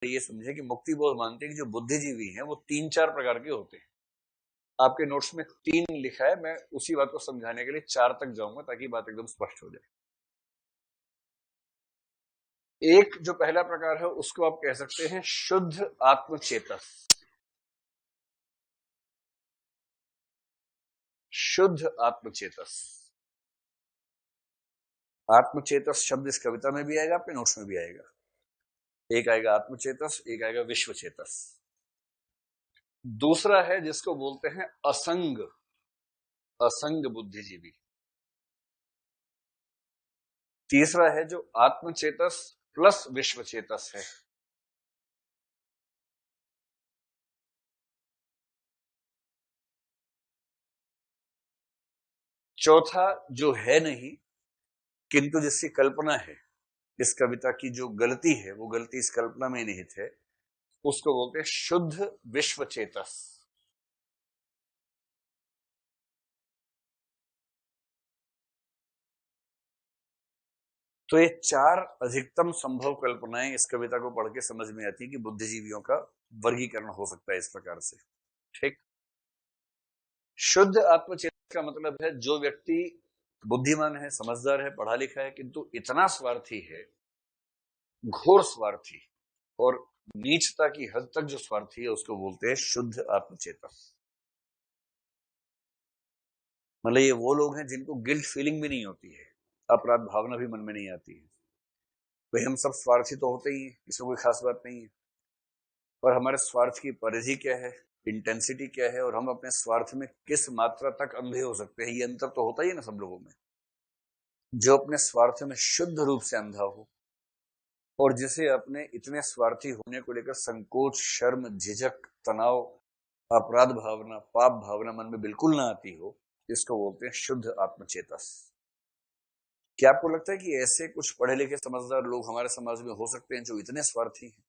ये समझे कि मुक्ति बोध मानते हैं कि जो बुद्धिजीवी हैं वो 3-4 प्रकार के होते हैं। आपके नोट्स में 3 लिखा है, मैं उसी बात को समझाने के लिए 4 तक जाऊंगा ताकि बात एकदम स्पष्ट हो जाए। एक जो पहला प्रकार है उसको आप कह सकते हैं शुद्ध आत्मचेतस। शुद्ध आत्मचेतस। आत्मचेतस शब्द इस कविता में भी आएगा, आपके नोट्स में भी आएगा। एक आएगा आत्मचेतस, एक आएगा विश्वचेतस। दूसरा है जिसको बोलते हैं असंग, असंग बुद्धिजीवी। तीसरा है जो आत्मचेतस प्लस विश्वचेतस है। चौथा जो है नहीं किंतु जिसकी कल्पना है, इस कविता की जो गलती है वो गलती इस कल्पना में निहित है, उसको बोलते हैं शुद्ध विश्वचेतस। तो ये 4 अधिकतम संभव कल्पनाएं इस कविता को पढ़ के समझ में आती है कि बुद्धिजीवियों का वर्गीकरण हो सकता है इस प्रकार से। ठीक। शुद्ध आत्मचेतस का मतलब है जो व्यक्ति बुद्धिमान है, समझदार है, पढ़ा लिखा है, किंतु इतना स्वार्थी है, घोर स्वार्थी और नीचता की हद तक जो स्वार्थी है, उसको बोलते हैं शुद्ध आत्मचेतस। मतलब ये वो लोग हैं जिनको गिल्ट फीलिंग भी नहीं होती है, अपराध भावना भी मन में नहीं आती है। भाई हम सब स्वार्थी तो होते ही हैं, इसमें कोई खास बात नहीं है, पर हमारे स्वार्थ की परिधि क्या है, इंटेंसिटी क्या है, और हम अपने स्वार्थ में किस मात्रा तक अंधे हो सकते हैं, ये अंतर तो होता ही है ना सब लोगों में। जो अपने स्वार्थ में शुद्ध रूप से अंधा हो और जिसे अपने इतने स्वार्थी होने को लेकर संकोच, शर्म, झिझक, तनाव, अपराध भावना, पाप भावना मन में बिल्कुल ना आती हो, इसको बोलते हैं शुद्ध आत्मचेतस। क्या आपको लगता है कि ऐसे कुछ पढ़े लिखे समझदार लोग हमारे समाज में हो सकते हैं जो इतने स्वार्थी हैं,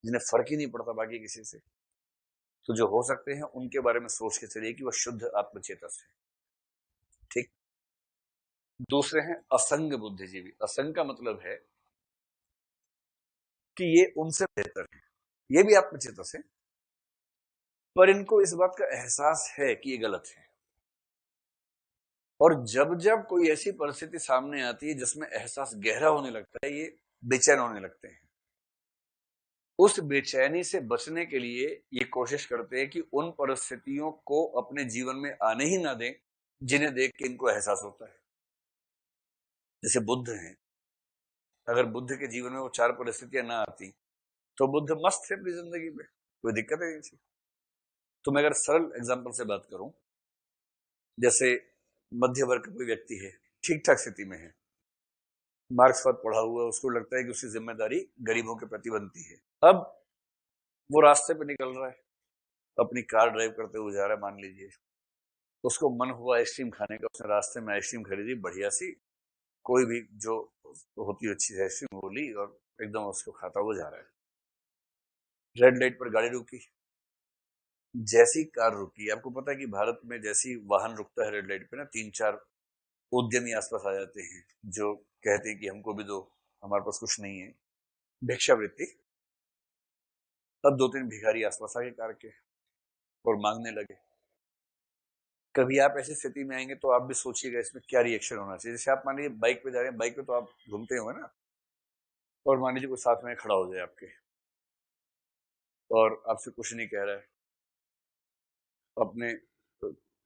जिन्हें फर्क ही नहीं पड़ता बाकी किसी से? तो जो हो सकते हैं उनके बारे में सोच के चलिए कि वह शुद्ध आत्मचेतस है। ठीक। दूसरे हैं असंग बुद्धिजीवी। असंग का मतलब है कि ये उनसे बेहतर है, ये भी आत्मचेतस है, पर इनको इस बात का एहसास है कि ये गलत है। और जब जब कोई ऐसी परिस्थिति सामने आती है जिसमें एहसास गहरा होने लगता है, ये बेचैन होने लगते हैं। उस बेचैनी से बचने के लिए ये कोशिश करते हैं कि उन परिस्थितियों को अपने जीवन में आने ही ना दें जिन्हें देख के इनको एहसास होता है। जैसे बुद्ध हैं, अगर बुद्ध के जीवन में वो 4 परिस्थितियां ना आती तो बुद्ध मस्त थे अपनी जिंदगी में, कोई दिक्कत नहीं थी। तो मैं अगर सरल एग्जांपल से बात करूं, जैसे मध्य वर्ग का कोई व्यक्ति है, ठीक ठाक स्थिति में है, मार्क्सवाद पढ़ा हुआ है, उसको लगता है कि उसकी जिम्मेदारी गरीबों के प्रति बनती है। अब वो रास्ते पे निकल रहा है, अपनी कार ड्राइव करते हुए जा रहा है, मान लीजिए उसको मन हुआ आइसक्रीम खाने का, उसने रास्ते में आइसक्रीम खरीदी बढ़िया सी, कोई भी जो होती अच्छी आइसक्रीम वो ली और एकदम उसको खाता हुआ जा रहा है। रेड लाइट पर गाड़ी रुकी, जैसी कार रुकी, आपको पता है कि भारत में जैसी वाहन रुकता है रेड लाइट पे ना, 3-4 उद्यमी आसपास आ जाते हैं जो कहते हैं कि हमको भी दो, हमारे पास कुछ नहीं है, भिक्षावृत्ति। अब 2-3 भिखारी आसपास आगे कार के और मांगने लगे। कभी आप ऐसी स्थिति में आएंगे तो आप भी सोचिएगा इसमें क्या रिएक्शन होना चाहिए। जैसे आप मान लीजिए बाइक पे जा रहे हैं, बाइक पे तो आप घूमते हो ना, और मान लीजिए कोई साथ में खड़ा हो जाए आपके और आपसे कुछ नहीं कह रहा है, अपने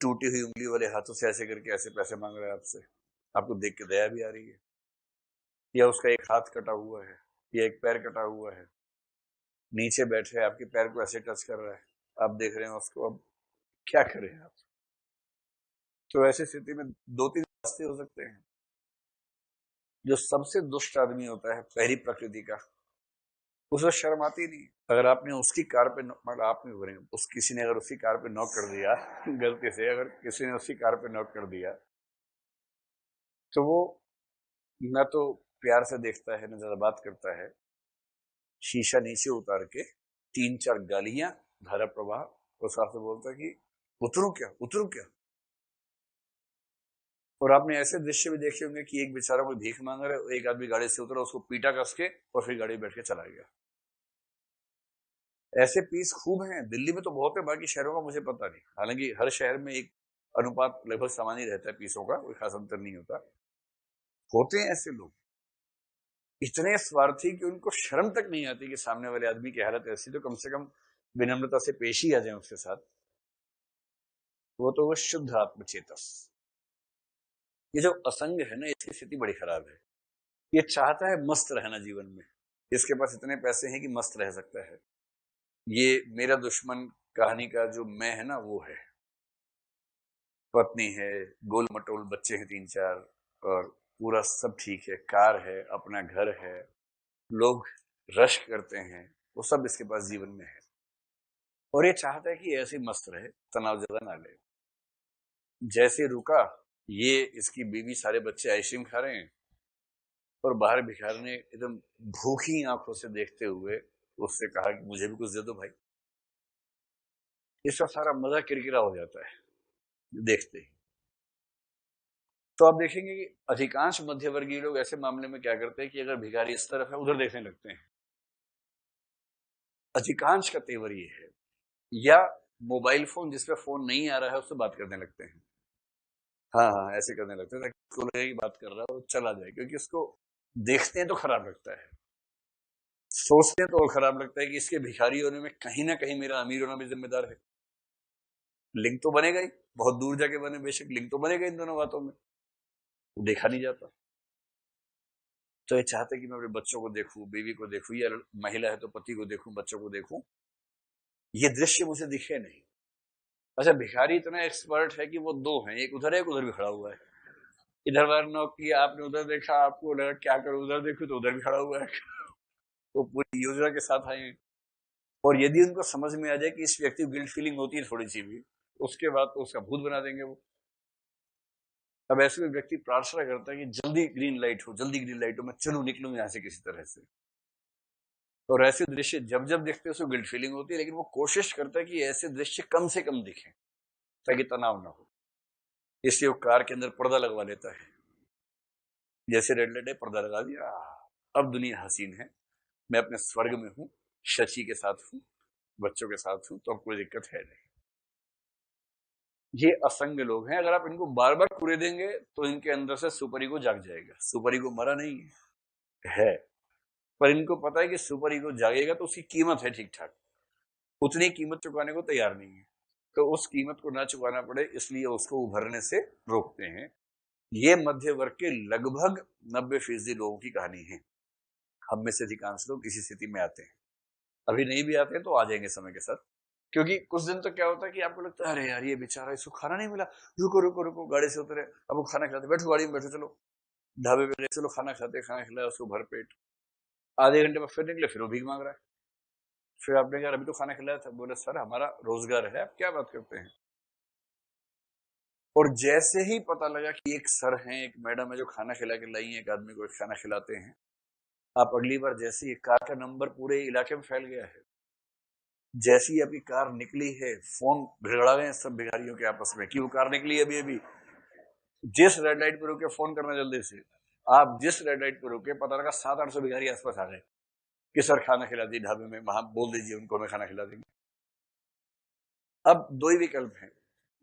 टूटी हुई उंगली वाले हाथों से ऐसे करके ऐसे पैसे मांग रहा है आपसे, आपको देख के दया भी आ रही है, या उसका एक हाथ कटा हुआ है या एक पैर कटा हुआ है, नीचे बैठे आपके पैर को ऐसे टच कर रहा है, आप देख रहे हैं उसको, अब क्या करें आप? तो ऐसी स्थिति में 2-3 रास्ते हो सकते हैं। जो सबसे दुष्ट आदमी होता है पहली प्रकृति का, उसे शर्म आती नहीं। अगर आपने उसकी कार पे मतलब आप नहीं बोलेंगे, उस किसी ने अगर उसकी कार पे नॉक कर दिया गलती से, अगर किसी ने उसकी कार पे नॉक कर दिया तो वो ना तो प्यार से देखता है, ना ज्यादा बात करता है, शीशा नीचे उतार के 3-4 गालियां, धारा प्रवाह, उस से बोलता है कि उतरू क्या, उतरू क्या। और आपने ऐसे दृश्य भी देखे होंगे कि एक बेचारा कोई भीख मांग रहा है, एक आदमी गाड़ी से उतरा, उसको पीटा कस के और फिर गाड़ी में बैठ के चला गया। ऐसे पीस खूब हैं, दिल्ली में तो बहुत है, बाकी शहरों का मुझे पता नहीं। हालांकि हर शहर में एक अनुपात लगभग समान ही रहता है पीसों का, कोई खास अंतर नहीं होता। होते हैं ऐसे लोग इतने स्वार्थी कि उनको शर्म तक नहीं आती कि सामने वाले आदमी की हालत ऐसी, तो कम से कम विनम्रता से पेश ही आ जाए उसके साथ। वो शुद्ध आत्मचेतस। ये जो असंग है ना, इसकी स्थिति बड़ी खराब है। ये चाहता है मस्त रहना जीवन में, इसके पास इतने पैसे हैं कि मस्त रह सकता है। ये मेरा दुश्मन कहानी का जो मैं है ना, वो है। पत्नी है, गोल मटोल बच्चे हैं 3-4, और पूरा सब ठीक है, कार है, अपना घर है, लोग रश करते हैं, वो सब इसके पास जीवन में है। और ये चाहता है कि ऐसे ही मस्त रहे, तनाव ज्यादा ना ले। जैसे रुका, ये इसकी बीवी सारे बच्चे आइसक्रीम खा रहे हैं, और बाहर भिखारी ने एकदम भूखी आंखों से देखते हुए उससे कहा कि मुझे भी कुछ दे दो भाई। इसका सारा मजा किरकिरा हो जाता है देखते ही। तो आप देखेंगे कि अधिकांश मध्यवर्गीय लोग ऐसे मामले में क्या करते हैं कि अगर भिखारी इस तरफ है, उधर देखने लगते हैं। अधिकांश का तेवर ये है। या मोबाइल फोन जिसपे फोन नहीं आ रहा है उससे बात करने लगते हैं। हाँ हाँ, ऐसे करने लगते हैं ताकि उसको लगे कि बात कर रहा है, वो चला जाए। क्योंकि उसको देखते हैं तो खराब लगता है, सोचते हैं तो और खराब लगता है कि इसके भिखारी होने में कहीं ना कहीं मेरा अमीर होना भी जिम्मेदार है। लिंक तो बनेगा ही, बहुत दूर जाके बने बेशक, लिंक तो बनेगा इन दोनों बातों में, वो देखा नहीं जाता। तो ये चाहते कि मैं अपने बच्चों को देखूं, बीवी को देखूं, या महिला है तो पति को देखूं, बच्चों को देखूं, ये दृश्य मुझे दिखे नहीं। अच्छा, भिखारी इतना एक्सपर्ट है कि वो दो हैं, एक उधर है, एक उधर भी खड़ा हुआ है। इधर बार नॉक किया, आपने उधर देखा, आपको लगा क्या करूं, उधर देखूं तो उधर भी खड़ा हुआ है। वो पूरी योजना के साथ आए हैं। और यदि उनको समझ में आ जाए कि इस व्यक्ति को गिल्ट फीलिंग होती है थोड़ी सी भी, उसके बाद तो उसका भूत बना देंगे वो। अब ऐसे में व्यक्ति प्रार्थना करता है कि जल्दी ग्रीन लाइट हो, जल्दी ग्रीन लाइट हो, मैं चलूं, निकलूं यहां से किसी तरह से। और ऐसे दृश्य जब जब देखते हैं उसको गिल्ट फीलिंग होती है, लेकिन वो कोशिश करता है कि ऐसे दृश्य कम से कम दिखें ताकि तनाव ना हो। इसलिए वो कार के अंदर पर्दा लगवा लेता है। जैसे रेड लाइट है, पर्दा लगा दिया, अब दुनिया हसीन है, मैं अपने स्वर्ग में हूं, शची के साथ हूं, बच्चों के साथ हूं, तो अब कोई दिक्कत है नहीं। ये असंग लोग हैं। अगर आप इनको बार बार पूरे देंगे तो इनके अंदर से सुपर ईगो जाग जाएगा। सुपर ईगो मरा नहीं है, पर इनको पता है कि सुपर ईगो जागेगा तो उसकी कीमत है ठीक ठाक, उतनी कीमत चुकाने को तैयार नहीं है। तो उस कीमत को ना चुकाना पड़े इसलिए उसको उभरने से रोकते हैं। ये मध्य वर्ग के लगभग 90% लोगों की कहानी है। हम में से अधिकांश लोग इसी स्थिति में आते हैं। अभी नहीं भी आते हैं तो आ जाएंगे समय के साथ। क्योंकि कुछ दिन तो क्या होता है कि आपको लगता है अरे यार ये बेचारा, इसको खाना नहीं मिला, रुको रुको रुको, गाड़ी से उतरे, अब वो खाना खिलाते, बैठो गाड़ी में बैठो, चलो ढाबे पे गए, चलो खाना खाते, खाना खिलाया उसको भर पेट। आधे घंटे में फिर निकले, फिर वो भीख मांग रहा है। फिर आपने कहा अभी तो खाना खिलाया था, बोले सर हमारा रोजगार है, आप क्या बात करते हैं। और जैसे ही पता लगा कि एक सर हैं, एक मैडम है जो खाना खिला के लाई है, एक आदमी को खाना खिलाते हैं, आप अगली बार जैसे ही कार का नंबर पूरे इलाके में फैल गया है, जैसी ही आपकी कार निकली है, फोन भिड़ा गए सब भिखारियों के आपस में कि वो कार निकली अभी अभी, जिस रेड लाइट पे रुके फोन करना जल्दी से। आप जिस रेड लाइट पे रुके, पता लगा 700-800 भिखारी आसपास आ गए कि सर खाना खिला दी ढाबे में, वहां बोल दीजिए उनको हमें खाना खिला देंगे। अब दो ही विकल्प हैं,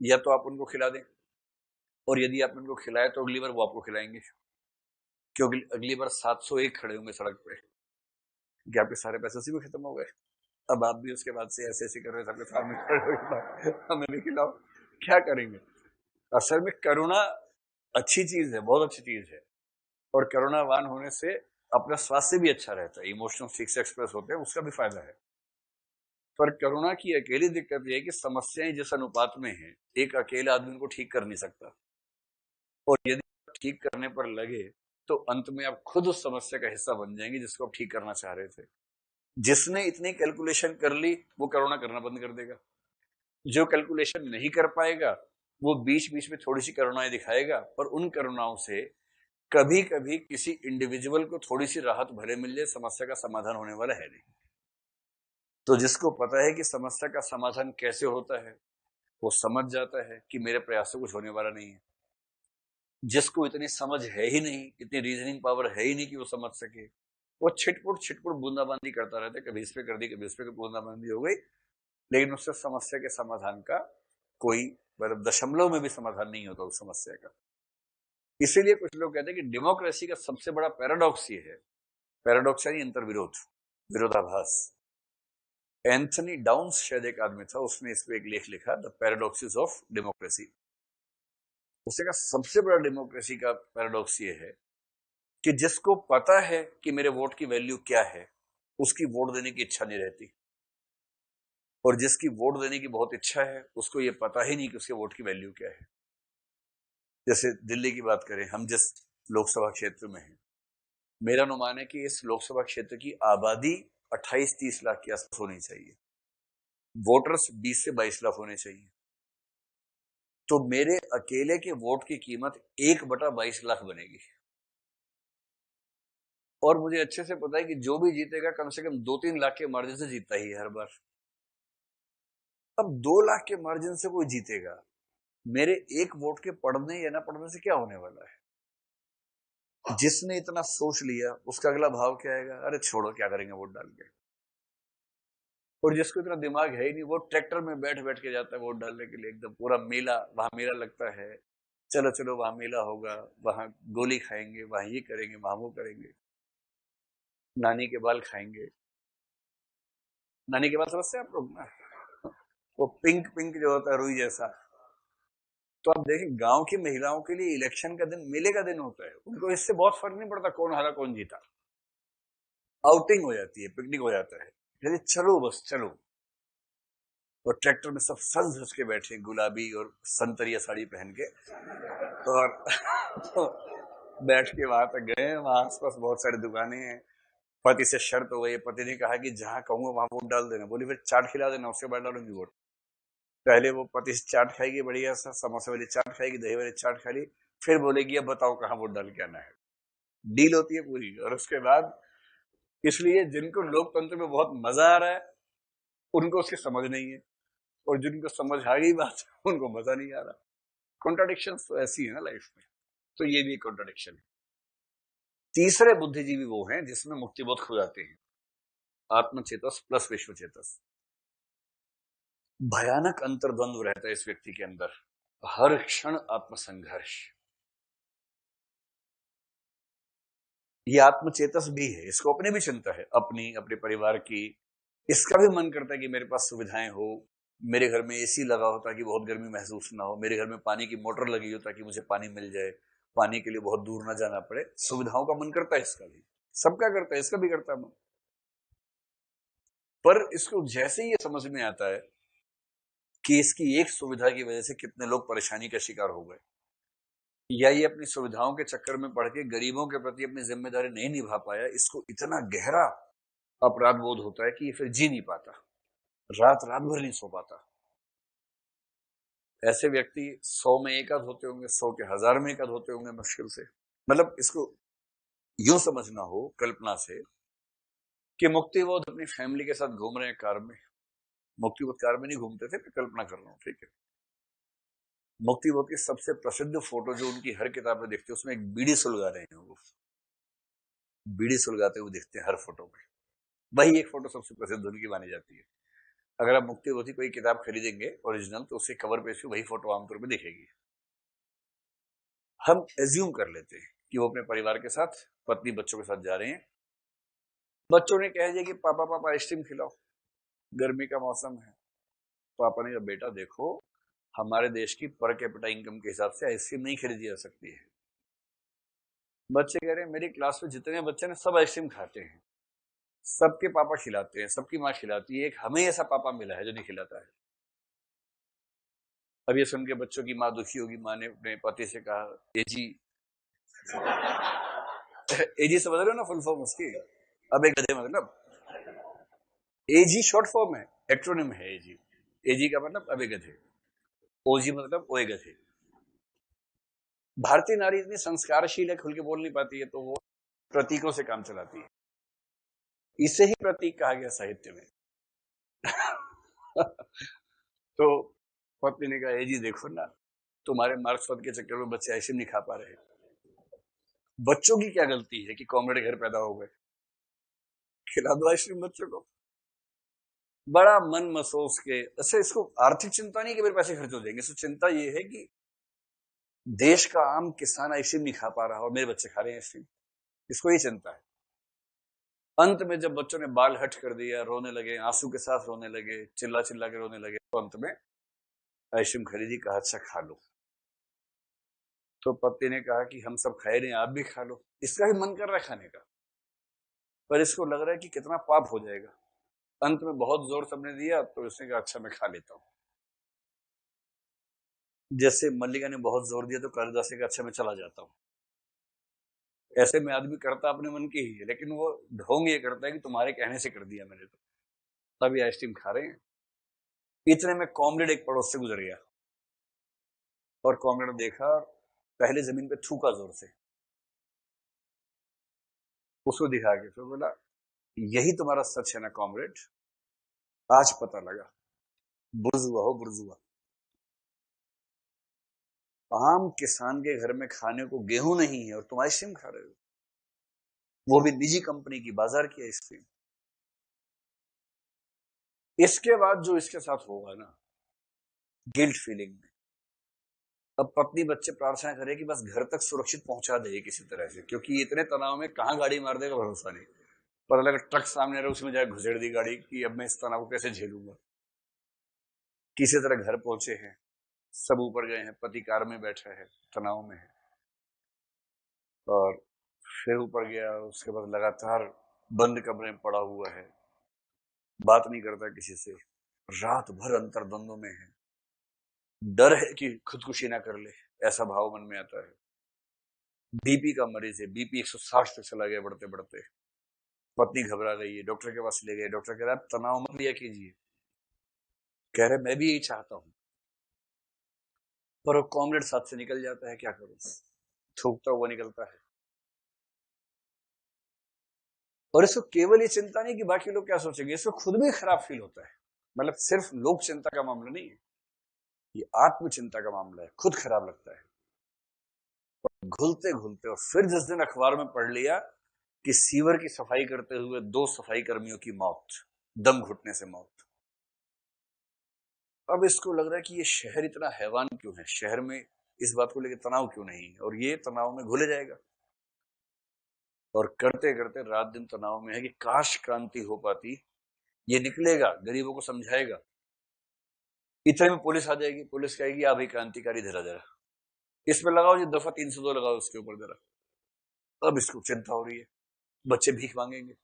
या तो आप उनको खिला दें, और यदि आप उनको खिलाए तो अगली बार वो आपको खिलाएंगे, क्योंकि अगली बार 701 खड़े होंगे सड़क पे कि आपके सारे पैसे उसी में खत्म हो गए। अब आप भी उसके बाद से ऐसे ऐसे कर रहे हैं, सबके सामने खड़े हो, हमें नहीं खिलाओ, क्या करेंगे। असल में करुणा अच्छी चीज है, बहुत अच्छी चीज है, और करुणावान होने से अपना स्वास्थ्य भी अच्छा रहता है, इमोशनल ठीक से एक्सप्रेस होते हैं, उसका भी फायदा है। पर करुणा की अकेली दिक्कत यह है कि समस्याएं जिस अनुपात में है, एक अकेला आदमी उनको ठीक कर नहीं सकता। और यदि ठीक करने पर लगे तो अंत में आप खुद उस समस्या का हिस्सा बन जाएंगे जिसको आप ठीक करना चाह रहे थे। जिसने इतनी कैलकुलेशन कर ली वो करुणा करना बंद कर देगा। जो कैलकुलेशन नहीं कर पाएगा वो बीच बीच में थोड़ी सी करुणाएं दिखाएगा, पर उन करुणाओं से कभी कभी किसी इंडिविजुअल को थोड़ी सी राहत भले मिल जाए, समस्या का समाधान होने वाला है नहीं। तो जिसको पता है कि समस्या का समाधान कैसे होता है, वो समझ जाता है कि मेरे प्रयास से कुछ होने वाला नहीं है। जिसको इतनी समझ है ही नहीं, इतनी रीजनिंग पावर है ही नहीं कि वो समझ सके, वो छिटपुट बूंदाबांदी करता रहता है, कभी इस पे कर दी, कभी उस पे बूंदाबांदी हो गई, लेकिन उससे समस्या के समाधान का कोई मतलब दशमलव में भी समाधान नहीं होता उस समस्या का। इसीलिए कुछ लोग कहते हैं कि डेमोक्रेसी का सबसे बड़ा पैराडॉक्स ये है, पैराडॉक्स यानी अंतर्विरोध, विरोधाभास। एंथनी डाउन्स शायद एक आदमी था, उसने इस पे एक लेख लिखा, द पैराडॉक्सिस ऑफ डेमोक्रेसी। उसने कहा सबसे बड़ा डेमोक्रेसी का पैराडॉक्स ये है कि जिसको पता है कि मेरे वोट की वैल्यू क्या है, उसकी वोट देने की इच्छा नहीं रहती, और जिसकी वोट देने की बहुत इच्छा है उसको ये पता ही नहीं कि उसके वोट की वैल्यू क्या है। जैसे दिल्ली की बात करें, हम जिस लोकसभा क्षेत्र में हैं, मेरा अनुमान है कि इस लोकसभा क्षेत्र की आबादी 28-30 लाख के आसपास होनी चाहिए, वोटर्स 20 से 22 लाख होने चाहिए। तो मेरे अकेले के वोट की कीमत 1/22 लाख बनेगी, और मुझे अच्छे से पता है कि जो भी जीतेगा कम से कम 2-3 लाख के मार्जिन से जीतता ही है हर बार। अब 2 लाख के मार्जिन से कोई जीतेगा, मेरे एक वोट के पढ़ने या ना पढ़ने से क्या होने वाला है? जिसने इतना सोच लिया उसका अगला भाव क्या आएगा? अरे छोड़ो, क्या करेंगे वोट डाल के। और जिसको इतना दिमाग है ही नहीं, वो ट्रैक्टर में बैठ बैठ के जाता है वोट डालने के लिए, एकदम पूरा मेला, वहां मेला लगता है, चलो चलो वहां मेला होगा, वहां गोली खाएंगे, वहां ये करेंगे, वहां वो करेंगे, नानी के बाल खाएंगे। नानी के बाल समझते हैं आप लोग ना? वो पिंक पिंक जो होता है रुई जैसा। तो आप देखें, गांव की महिलाओं के लिए इलेक्शन का दिन मेले का दिन होता है, उनको इससे बहुत फर्क नहीं पड़ता कौन हारा कौन जीता। आउटिंग हो जाती है, पिकनिक हो जाता है, यदि चलो बस चलो। और ट्रैक्टर में सब सज धज के बैठे, गुलाबी और संतरिया साड़ी पहन के, और तो बैठ के वहां तक गए, वहां आसपास बहुत सारी दुकानें हैं। पति से शर्त हो गई, पति ने कहा कि जहां कहूंगा वहां वोट डाल देना। बोली फिर चाट खिला देना, उसके बाद डालूंगी वोट। पहले वो पति से चाट खाएगी, बढ़िया सा समोसे वाली चाट खाएगी, दही वाली चाट खा ली, फिर बोलेगी अब बताओ कहाँ वोट डाल के आना है। डील होती है पूरी। और उसके बाद, इसलिए जिनको लोकतंत्र में बहुत मजा आ रहा है उनको उसकी समझ नहीं है, और जिनको समझ आ गई बात उनको मजा नहीं आ रहा। कॉन्ट्राडिक्शन तो ऐसी है ना लाइफ में, तो ये भी कॉन्ट्राडिक्शन है। तीसरे बुद्धिजीवी वो हैं जिसमें मुक्तिबोध खो जाते हैं, आत्मचेतस प्लस विश्व चेतस। भयानक अंतर्द्वंद्व रहता है इस व्यक्ति के अंदर, हर क्षण आत्मसंघर्ष। ये आत्मचेतस भी है, इसको अपनी भी चिंता है, अपनी, अपने परिवार की। इसका भी मन करता है कि मेरे पास सुविधाएं हो, मेरे घर में एसी लगा हो ताकि बहुत गर्मी महसूस ना हो, मेरे घर में पानी की मोटर लगी हो ताकि मुझे पानी मिल जाए, पानी के लिए बहुत दूर ना जाना पड़े। सुविधाओं का मन करता है इसका भी, सबका करता है, इसका भी करता है मन। पर इसको जैसे ही ये समझ में आता है कि इसकी एक सुविधा की वजह से कितने लोग परेशानी का शिकार हो गए, या ये अपनी सुविधाओं के चक्कर में पड़ के गरीबों के प्रति अपनी जिम्मेदारी नहीं निभा पाया, इसको इतना गहरा अपराध बोध होता है कि ये फिर जी नहीं पाता, रात रात भर नहीं सो पाता। ऐसे व्यक्ति 100 में एक आध होते होंगे, 100 के 1000 में एक आध होते होंगे मुश्किल से। मतलब इसको यूं समझना हो कल्पना से कि मुक्तिबोध अपनी फैमिली के साथ घूम रहे हैं कार में। मुक्तिबोध कार में नहीं घूमते थे, मैं कल्पना कर रहा हूँ, ठीक है। मुक्तिबोध की सबसे प्रसिद्ध फोटो जो उनकी हर किताब में दिखती है, उसमें एक बीड़ी सुलगा रहे हैं, वो बीड़ी सुलगाते हुए दिखते हैं हर फोटो में। वही एक फोटो सबसे प्रसिद्ध उनकी मानी जाती है। अगर आप मुक्तिबोध की कोई किताब खरीदेंगे ओरिजिनल, तो उसके कवर पेज पे वही फोटो आमतौर पर दिखेगी। हम एज्यूम कर लेते हैं कि वो अपने परिवार के साथ, पत्नी बच्चों के साथ जा रहे हैं। बच्चों ने कह दिया कि पापा पापा आइसक्रीम खिलाओ, गर्मी का मौसम है। पापा ने कहा बेटा देखो, हमारे देश की पर कैपिटा इनकम के हिसाब से आइसक्रीम नहीं खरीदी जा सकती है। बच्चे कह रहे हैं मेरी क्लास में जितने बच्चे ने सब आइसक्रीम खाते हैं, सबके पापा खिलाते हैं, सबकी माँ खिलाती है, एक हमें ऐसा पापा मिला है जो नहीं खिलाता है। अब ये सुन के बच्चों की माँ दुखी होगी। माँ ने अपने पति से कहा, एजी, एजी समझ रहे हो ना फुल फॉर्म उसकी? अब एक गधे मतलब, एजी शॉर्ट फॉर्म है, एक्रोनिम है एजी। एजी का मतलब अबे गधे, ओजी मतलब ओए गधे। भारतीय नारी इतनी संस्कारशील है, खुल के बोल नहीं पाती है, तो वो प्रतीकों से काम चलाती है। इसे ही प्रतीक कहा गया साहित्य में। तो पत्नी ने कहा, एजी देखो ना, तुम्हारे मार्क्सवाद के चक्कर में बच्चे आइसक्रीम नहीं खा पा रहे। बच्चों की क्या गलती है कि कॉमरेड घर पैदा हो गए? खिला दो आइसक्रीम बच्चों को। बड़ा मन महसूस के, अच्छा इसको आर्थिक चिंता नहीं कि मेरे पैसे खर्च हो जाएंगे, इसको चिंता ये है कि देश का आम किसान आइसक्रीम नहीं खा पा रहा और मेरे बच्चे खा रहे हैं आइसक्रीम, इसको ये चिंता है। अंत में जब बच्चों ने बाल हट कर दिया, रोने लगे, आंसू के साथ रोने लगे, चिल्ला चिल्ला के रोने लगे, तो अंत में आइसक्रीम खरीदी, कहा अच्छा खा लो। तो पति ने कहा कि हम सब खाए नहीं, आप भी खा लो। इसका भी मन कर रहा है खाने का, पर इसको लग रहा है कि कितना पाप हो जाएगा। अंत में बहुत जोर सबने दिया तो इसने कहा अच्छा मैं खा लेता हूं। जैसे मल्लिका ने बहुत जोर दिया तो कालिदास ने कहा अच्छा मैं चला जाता हूं। ऐसे में आदमी करता अपने मन की ही है, लेकिन वो ढोंग ये करता है कि तुम्हारे कहने से कर दिया मैंने, तो तभी आइसक्रीम खा रहे हैं। इतने में कॉमरेड एक पड़ोस से गुजर गया और कॉमरेड ने देखा, पहले जमीन पे थूका जोर से, उसको दिखा के फिर बोला यही तुम्हारा सच है ना कॉमरेड, आज पता लगा, बुर्जुआ हो बुर्जुआ। आम किसान के घर में खाने को गेहूं नहीं है और तुम आइसक्रीम खा रहे हो, वो भी निजी कंपनी की, बाजार की आइसक्रीम। इसके बाद जो इसके साथ होगा ना, गिल्ट फीलिंग में, अब पत्नी बच्चे प्रार्थना करें कि बस घर तक सुरक्षित पहुंचा दे किसी तरह से, क्योंकि इतने तनाव में कहां गाड़ी मार देगा भरोसा नहीं। पर अगर ट्रक सामने रहे उसमें जाए घुसेड़ दी गाड़ी कि अब मैं इस तनाव को कैसे झेलूंगा। किसी तरह घर पहुंचे हैं, सब ऊपर गए हैं, पति कार में बैठा है, तनाव में है, और फिर ऊपर गया, उसके बाद लगातार बंद कमरे में पड़ा हुआ है, बात नहीं करता किसी से, रात भर अंतर्द्वंद में है, डर है कि खुदकुशी ना कर ले, ऐसा भाव मन में आता है। बीपी का मरीज है, बीपी 160 तक चला गया बढ़ते बढ़ते। पत्नी घबरा गई है, डॉक्टर के पास ले गए, डॉक्टर कह रहा है तनाव मत लिया कीजिए, कह रहे मैं भी यही चाहता हूं, पर वो कॉमरेड साथ से निकल जाता है, क्या करूं, थूकता हुआ निकलता है। और इसको केवल ये चिंता नहीं कि बाकी लोग क्या सोचेंगे, इसको खुद भी खराब फील होता है। मतलब सिर्फ लोक चिंता का मामला नहीं है, ये आत्मचिंता का मामला है, खुद खराब लगता है। घुलते घुलते, और फिर जिस दिन अखबार में पढ़ लिया कि सीवर की सफाई करते हुए 2 सफाई कर्मियों की मौत, दम घुटने से मौत, अब इसको लग रहा है कि ये शहर इतना हैवान क्यों है, शहर में इस बात को लेकर तनाव क्यों नहीं है, और ये तनाव में घुले जाएगा। और करते करते रात दिन तनाव में है कि काश क्रांति हो पाती, ये निकलेगा, गरीबों को समझाएगा, इतने में पुलिस आ जाएगी, पुलिस कहेगी आ भाई क्रांतिकारी जरा जरा इसमें लगाओ, ये दफा 302 लगाओ उसके ऊपर जरा। अब इसको चिंता हो रही है, बच्चे भीख मांगेंगे,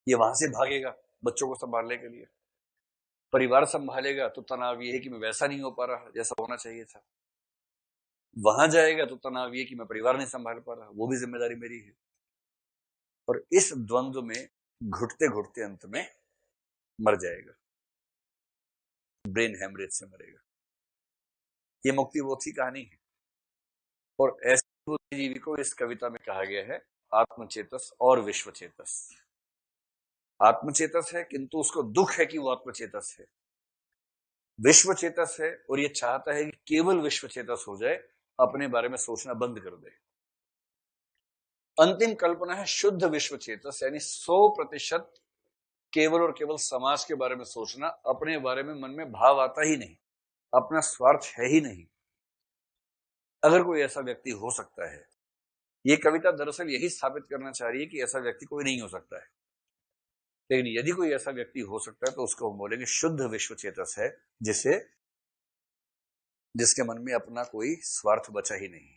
ये वहां से भागेगा बच्चों को संभालने के लिए, परिवार संभालेगा तो तनाव ये है कि मैं वैसा नहीं हो पा रहा जैसा होना चाहिए था, वहां जाएगा तो तनाव ये कि मैं परिवार नहीं संभाल पा रहा, वो भी जिम्मेदारी मेरी है। और इस द्वंद्व में घुटते घुटते अंत में मर जाएगा, ब्रेन हेमरेज से मरेगा। ये मुक्ति बोध की कहानी है, और ऐसे बुद्धिजीवी को इस कविता में कहा गया है आत्मचेतस और विश्वचेतस। आत्मचेतस है किंतु उसको दुख है कि वो आत्मचेतस है, विश्वचेतस है और ये चाहता है कि केवल विश्वचेतस हो जाए, अपने बारे में सोचना बंद कर दे। अंतिम कल्पना है शुद्ध विश्वचेतस, यानी 100% केवल और केवल समाज के बारे में सोचना, अपने बारे में मन में भाव आता ही नहीं, अपना स्वार्थ है ही नहीं। अगर कोई ऐसा व्यक्ति हो सकता है, ये कविता दरअसल यही स्थापित करना चाह रही है कि ऐसा व्यक्ति कोई नहीं हो सकता है, लेकिन यदि कोई ऐसा व्यक्ति हो सकता है तो उसको हम बोलेंगे शुद्ध विश्वचेतस है, जिसके मन में अपना कोई स्वार्थ बचा ही नहीं।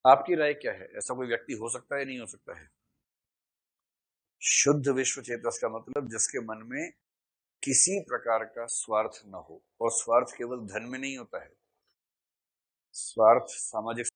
आपकी राय क्या है, ऐसा कोई व्यक्ति हो सकता है, नहीं हो सकता है? शुद्ध विश्वचेतस का मतलब जिसके मन में किसी प्रकार का स्वार्थ न हो, और स्वार्थ केवल धन में नहीं होता है, स्वार्थ सामाजिक